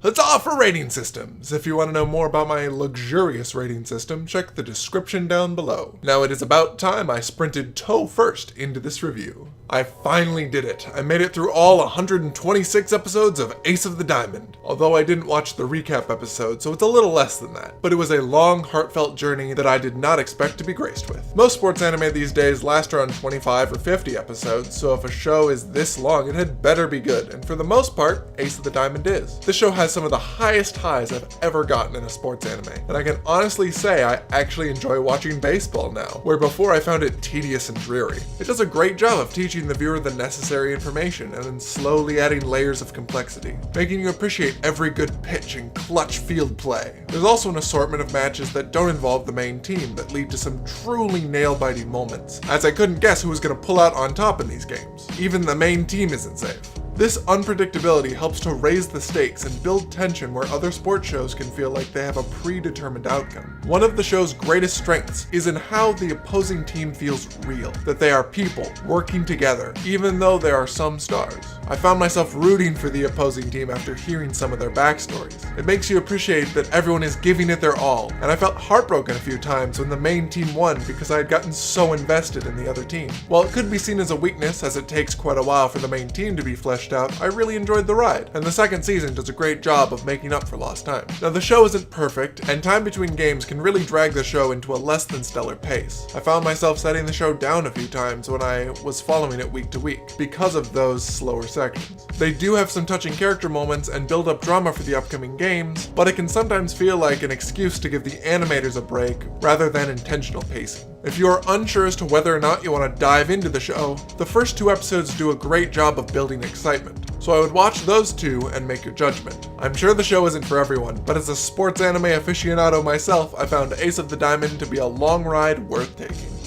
Huzzah for rating systems! If you want to know more about my luxurious rating system, check the description down below. Now it is about time I sprinted toe first into this review. I finally did it. I made it through all 126 episodes of Ace of the Diamond. Although I didn't watch the recap episode, so it's a little less than that. But it was a long, heartfelt journey that I did not expect to be graced with. Most sports anime these days last around 25 or 50 episodes, so if a show is this long, it had better be good. And for the most part, Ace of the Diamond is. This show has some of the highest highs I've ever gotten in a sports anime. And I can honestly say I actually enjoy watching baseball now, where before I found it tedious and dreary. It does a great job of teaching the viewer the necessary information and then slowly adding layers of complexity, making you appreciate every good pitch and clutch field play. There's also an assortment of matches that don't involve the main team that lead to some truly nail-biting moments, as I couldn't guess who was going to pull out on top in these games. Even the main team isn't safe. This unpredictability helps to raise the stakes and build tension where other sports shows can feel like they have a predetermined outcome. One of the show's greatest strengths is in how the opposing team feels real, that they are people working together, even though there are some stars. I found myself rooting for the opposing team after hearing some of their backstories. It makes you appreciate that everyone is giving it their all, and I felt heartbroken a few times when the main team won because I had gotten so invested in the other team. While it could be seen as a weakness as it takes quite a while for the main team to be fleshed out, I really enjoyed the ride, and the second season does a great job of making up for lost time. Now the show isn't perfect, and time between games can really drag the show into a less than stellar pace. I found myself setting the show down a few times when I was following it week to week, because of those slower sections. They do have some touching character moments and build up drama for the upcoming games, but it can sometimes feel like an excuse to give the animators a break rather than intentional pacing. If you are unsure as to whether or not you want to dive into the show, the first two episodes do a great job of building excitement, so I would watch those two and make your judgment. I'm sure the show isn't for everyone, but as a sports anime aficionado myself, I found Ace of the Diamond to be a long ride worth taking.